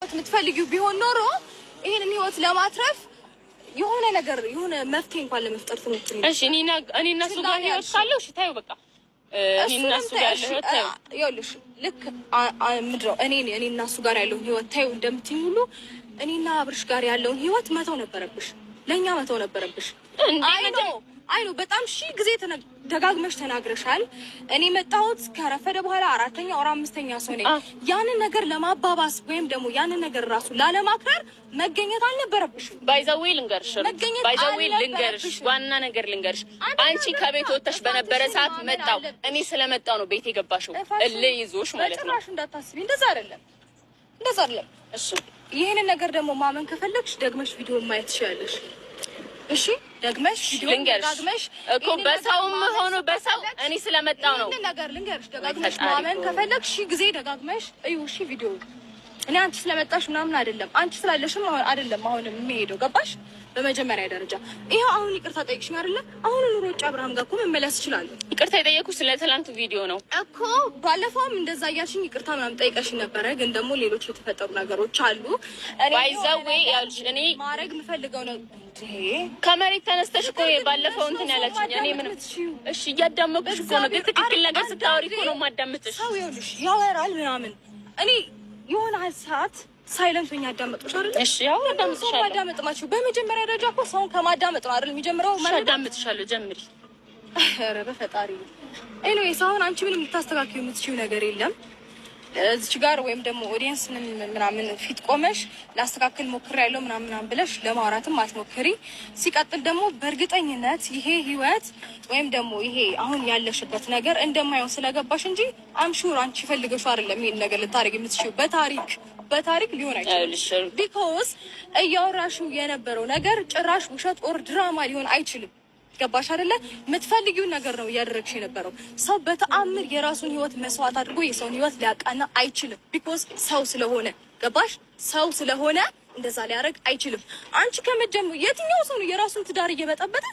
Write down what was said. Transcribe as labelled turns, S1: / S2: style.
S1: ህይወት የምትፈልጊው ቢሆን ኖሮ ይሄንን ህይወት ለማትረፍ የሆነ ነገር የሆነ መፍትሄ እንኳን ለመፍጠር ትሞክሪ።
S2: እሺ እኔ እና እሱ ጋር ህይወት ካለው እሺ ታዩ በቃ እኔ እና እሱ ጋር ያለው ህይወት ታዩ
S1: ይኸውልሽ ልክ ምድረው እኔ እና እሱ ጋር ያለው ህይወት ታዩ እንደምትይኝ ሁሉ እኔና አብርሽ ጋር ያለውን ህይወት መተው ነበረብሽ። ለኛ መተው ነበረብሽ። አይ ነው በጣም ሺህ ጊዜ ደጋግመሽ ተናግረሻል። እኔ መጣሁት ከረፈደ በኋላ አራተኛ ወር አምስተኛ ሰው ነኝ። ያንን ነገር ለማባባስ ወይም ደግሞ ያንን ነገር ራሱ ላለማክረር መገኘት አልነበረብሽም።
S2: ባይዛዌ ልንገርሽ ዋና ነገር ልንገርሽ። አንቺ ከቤት ወጥተሽ በነበረ ሰዓት መጣው እኔ ስለመጣው ነው ቤት የገባሽው እልህ ይዞሽ ማለት ነው።
S1: እንዳታስቢ እንደዛ አይደለም። እሺ ይሄንን ነገር ደግሞ ማመን ከፈለግሽ ደግመሽ ቪዲዮ ማየት ትችያለሽ። እሺ ደግመሽ ቪዲዮ ደግመሽ
S2: እኮ በሰውም ሆኖ በሰው እኔ ስለመጣው ነው
S1: ነገር ልንገርሽ። ደጋግመሽ ማመን ከፈለግሽ ጊዜ ደጋግመሽ እዩ። እሺ ቪዲዮ እኔ አንቺ ስለመጣሽ ምናምን አይደለም፣ አንቺ ስላለሽም አይደለም አሁንም የሚሄደው ገባሽ? በመጀመሪያ ደረጃ ይሄው አሁን ይቅርታ ጠይቅሽኝ አይደለ? አሁን ኑሮጭ አብርሃም ጋር እኮ መመለስ ይችላል።
S2: ይቅርታ የጠየኩሽ ስለ ትላንቱ ቪዲዮ ነው
S1: እኮ። ባለፈውም እንደዛ እያልሽኝ ይቅርታ ምናምን ጠይቀሽኝ ነበረ፣ ግን ደግሞ ሌሎች የተፈጠሩ ነገሮች አሉ።
S2: ባይዛዌ ያልሽ እኔ
S1: ማድረግ የምፈልገው ነው
S2: ከመሬት ተነስተሽ እኮ ባለፈው እንትን ያላችኝ እኔ ምንም እሺ እያዳመኩሽ እኮ ነው። ትክክል ነገር ስታወሪ እኮ ነው የማዳምጥሽ።
S1: ሰው ይኸውልሽ ያወራል ምናምን እኔ የሆነ ሰዓት ሳይለንት ሆኜ አዳመጥኩሽ አይደል?
S2: እሺ ያው አዳምጥሻለሁ።
S1: ማዳመጥማችሁ በመጀመሪያ ደረጃ እኮ ሰውን ከማዳመጥ ነው አይደል የሚጀምረው?
S2: አዳምጥሻለሁ ጀምሪ።
S1: ኧረ በፈጣሪ ኤኒዌይስ አሁን አንቺ ምንም ልታስተካክዪው የምትችይው ነገር የለም እዚች ጋር ወይም ደግሞ ኦዲየንስንም ምናምን ፊት ቆመሽ ላስተካክል ሞክሬያለሁ ምናምን ብለሽ ለማውራትም አትሞክሪ። ሲቀጥል ደግሞ በእርግጠኝነት ይሄ ህይወት ወይም ደግሞ ይሄ አሁን ያለሽበት ነገር እንደማይሆን ስለገባሽ እንጂ አምሹር አንቺ ፈልገሽው አይደለም ይሄን ነገር ልታደርጊ የምትችይው። በታሪክ ሊሆን አይችልም። ቢኮዝ እያወራሽው የነበረው ነገር ጭራሽ ውሸት ኦር ድራማ ሊሆን አይችልም። ገባሽ አይደለ? የምትፈልጊውን ነገር ነው እያደረግሽ የነበረው። ሰው በተአምር የራሱን ህይወት መስዋዕት አድርጎ የሰውን ህይወት ሊያቃና አይችልም። ቢኮዝ ሰው ስለሆነ ገባሽ? ሰው ስለሆነ እንደዛ ሊያደርግ አይችልም። አንቺ ከመጀመሩ የትኛው ሰው ነው የራሱን ትዳር እየበጠበጠ